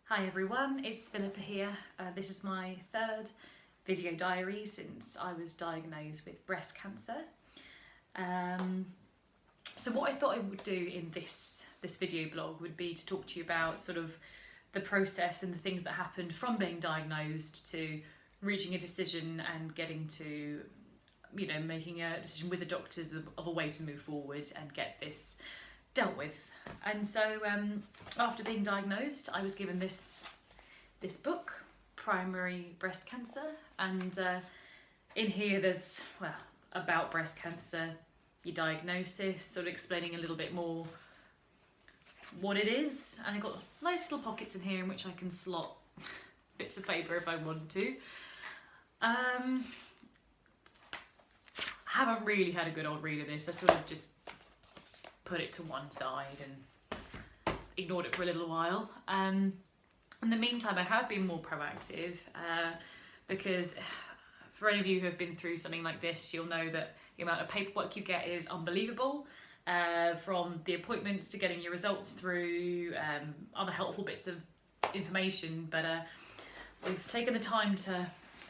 Hi everyone, it's Philippa here. This is my third video diary since I was diagnosed with breast cancer. So what I thought I would do in this video blog would be to talk to you about sort of the process and the things that happened from being diagnosed to reaching a decision and getting to, you know, making a decision with the doctors of a way to move forward and get this dealt with. And so after being diagnosed, I was given this book, Primary Breast Cancer, and in here there's, well, about breast cancer, your diagnosis, sort of explaining a little bit more what it is, and I've got nice little pockets in here in which I can slot bits of paper if I want to. Haven't really had a good old read of this. I sort of just put it to one side and ignored it for a little while. In the meantime, I have been more proactive because for any of you who have been through something like this, you'll know that the amount of paperwork you get is unbelievable. From the appointments to getting your results through, other helpful bits of information, but we've taken the time to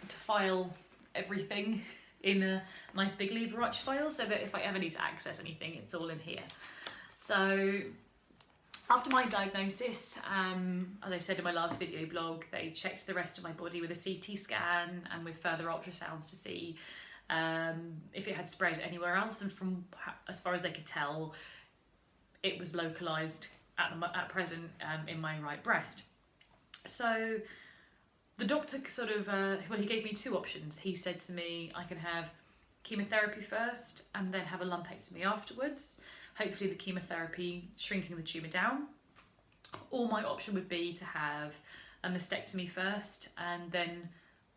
file everything in a nice big lever arch file so that if I ever need to access anything, it's all in here. So after my diagnosis, as I said in my last video blog, they checked the rest of my body with a CT scan and with further ultrasounds to see if it had spread anywhere else, and from as far as they could tell, it was localised at present in my right breast. So the doctor sort of, well, he gave me two options. He said to me, I can have chemotherapy first and then have a lumpectomy afterwards, hopefully the chemotherapy shrinking the tumour down. Or my option would be to have a mastectomy first and then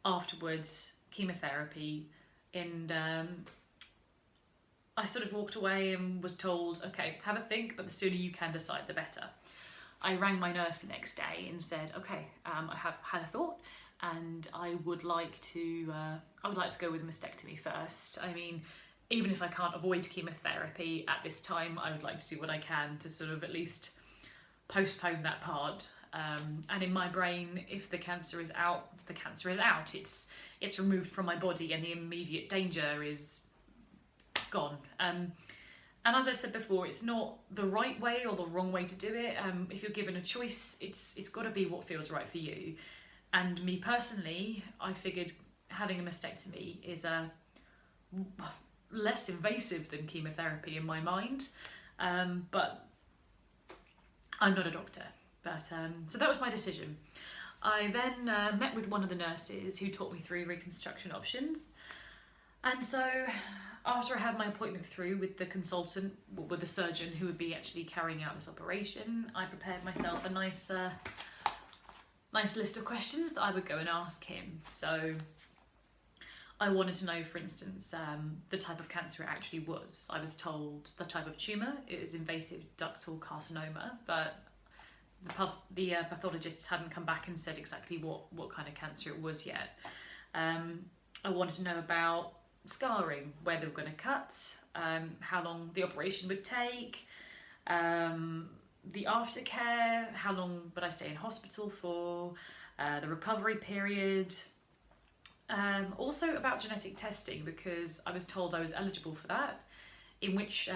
afterwards chemotherapy. And I sort of walked away and was told, okay, have a think, but the sooner you can decide, the better. I rang my nurse the next day and said, okay, I have had a thought and I would like to go with a mastectomy first. I mean, even if I can't avoid chemotherapy at this time, I would like to do what I can to sort of at least postpone that part. And in my brain, if the cancer is out, the cancer is out. It's removed from my body and the immediate danger is gone. And as I've said before, it's not the right way or the wrong way to do it. If you're given a choice, it's got to be what feels right for you. And me personally, I figured having a mastectomy is less invasive than chemotherapy in my mind. But I'm not a doctor. But so that was my decision. I then met with one of the nurses who talked me through reconstruction options. And so after I had my appointment through with the consultant, with the surgeon who would be actually carrying out this operation, I prepared myself a nice list of questions that I would go and ask him. So I wanted to know, for instance, the type of cancer it actually was. I was told the type of tumour, it was invasive ductal carcinoma, but the pathologists hadn't come back and said exactly what kind of cancer it was yet. I wanted to know about scarring, where they were going to cut, how long the operation would take, the aftercare, how long would I stay in hospital for, the recovery period, also about genetic testing, because I was told I was eligible for that, in which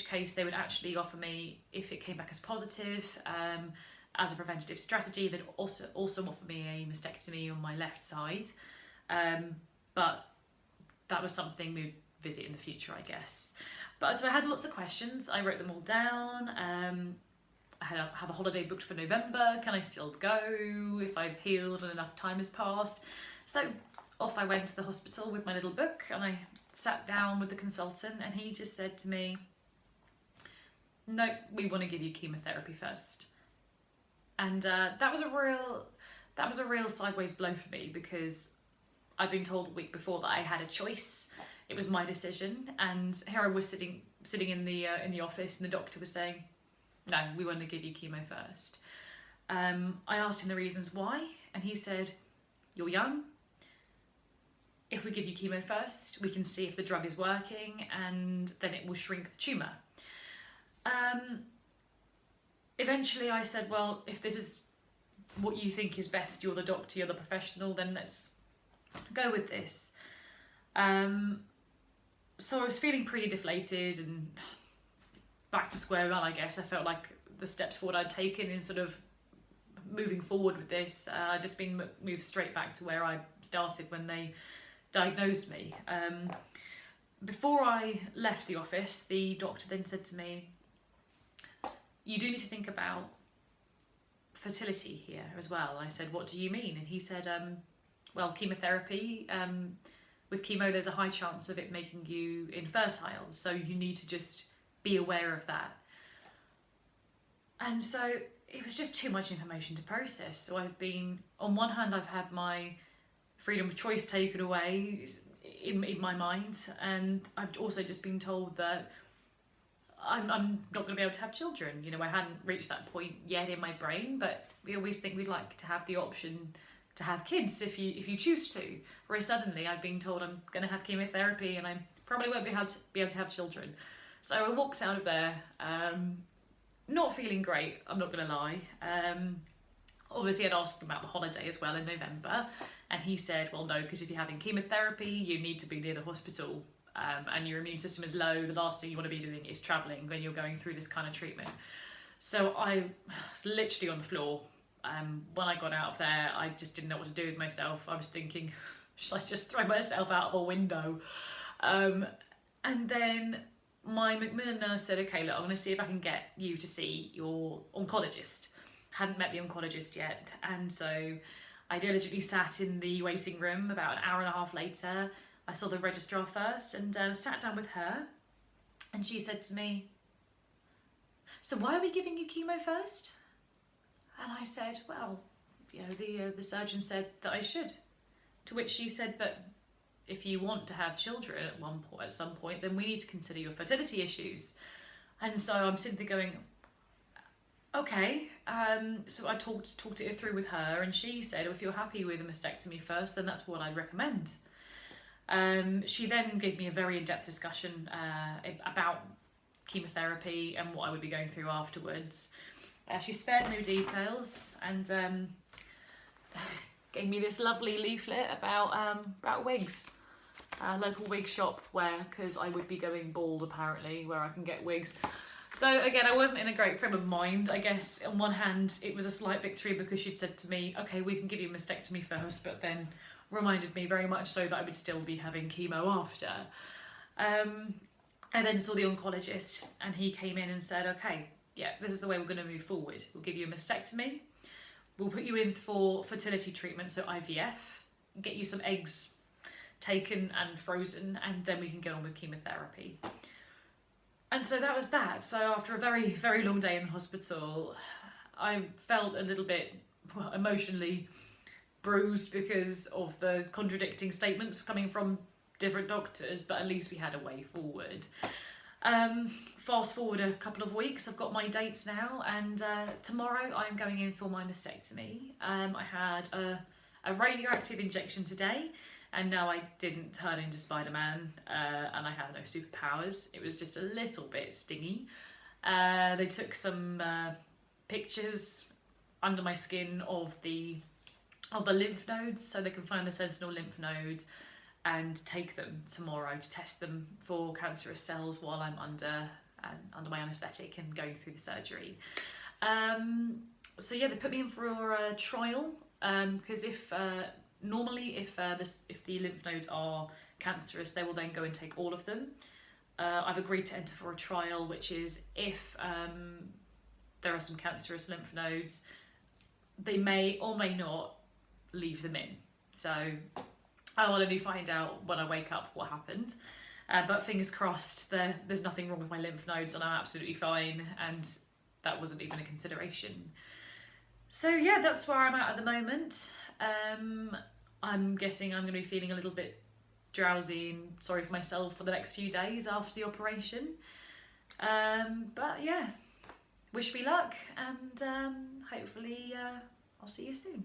case they would actually offer me, if it came back as positive, as a preventative strategy, they'd also offer me a mastectomy on my left side. But that was something we'd visit in the future, I guess. But so I had lots of questions. I wrote them all down. I have a holiday booked for November. Can I still go if I've healed and enough time has passed? So off I went to the hospital with my little book and I sat down with the consultant and he just said to me, no, we want to give you chemotherapy first. And that was a real sideways blow for me, because I'd been told the week before that I had a choice. It was my decision, and here I was sitting in the office, and the doctor was saying, "No, we want to give you chemo first." I asked him the reasons why, and he said, "You're young. If we give you chemo first, we can see if the drug is working, and then it will shrink the tumour." Eventually, I said, "Well, if this is what you think is best. You're the doctor, you're the professional, then let's go with this. So I was feeling pretty deflated and back to square one, I guess. I felt like the steps forward I'd taken in sort of moving forward with this, just been moved straight back to where I started when they diagnosed me. Before I left the office, the doctor then said to me, you do need to think about fertility here as well. I said, what do you mean? And he said, well, chemotherapy, with chemo there's a high chance of it making you infertile, so you need to just be aware of that. And so it was just too much information to process. So I've been, on one hand, I've had my freedom of choice taken away in my mind, and I've also just been told that I'm not going to be able to have children. You know, I hadn't reached that point yet in my brain, but we always think we'd like to have the option to have kids if you choose to. Whereas suddenly I've been told I'm going to have chemotherapy and I probably won't be able to have children. So I walked out of there, not feeling great, I'm not going to lie. Obviously I'd asked him about the holiday as well in November, and he said, well, no, because if you're having chemotherapy, you need to be near the hospital, and your immune system is low. The last thing you want to be doing is travelling when you're going through this kind of treatment. So I was literally on the floor. When I got out of there, I just didn't know what to do with myself. I was thinking, should I just throw myself out of a window? And then my Macmillan nurse said, okay, look, I'm going to see if I can get you to see your oncologist. Hadn't met the oncologist yet, and so I diligently sat in the waiting room. About an hour and a half later, I saw the registrar first and sat down with her, and she said to me, so why are we giving you chemo first? And I said, well, you know, the surgeon said that I should. To which she said, but if you want to have children at some point, then we need to consider your fertility issues. And so I'm sitting there going, okay. So I talked it through with her, and she said, well, if you're happy with a mastectomy first, then that's what I'd recommend. She then gave me a very in-depth discussion about chemotherapy and what I would be going through afterwards. She spared no details, and gave me this lovely leaflet about wigs, local wig shop because I would be going bald apparently, where I can get wigs. So again, I wasn't in a great frame of mind. I guess on one hand it was a slight victory because she'd said to me, okay, we can give you a mastectomy first, but then reminded me very much so that I would still be having chemo after. I then saw the oncologist, and he came in and said, okay, yeah, this is the way we're going to move forward. We'll give you a mastectomy. We'll put you in for fertility treatment, so IVF, get you some eggs taken and frozen, and then we can get on with chemotherapy. And so that was that. So after a very, very long day in the hospital, I felt a little bit emotionally bruised because of the contradicting statements coming from different doctors, but at least we had a way forward. Fast forward a couple of weeks, I've got my dates now, and tomorrow I'm going in for my mastectomy. I had a radioactive injection today, and no, I didn't turn into Spider-Man, and I have no superpowers. It was just a little bit stingy. They took some pictures under my skin of the lymph nodes, so they can find the sentinel lymph node and take them tomorrow to test them for cancerous cells while I'm under my anaesthetic and going through the surgery. So yeah, they put me in for a trial, because normally if the lymph nodes are cancerous, they will then go and take all of them. I've agreed to enter for a trial, which is if there are some cancerous lymph nodes, they may or may not leave them in. So I will only find out when I wake up what happened. But fingers crossed, there's nothing wrong with my lymph nodes and I'm absolutely fine, and that wasn't even a consideration. So yeah, that's where I'm at the moment. I'm guessing I'm going to be feeling a little bit drowsy and sorry for myself for the next few days after the operation. But yeah, wish me luck, and hopefully I'll see you soon.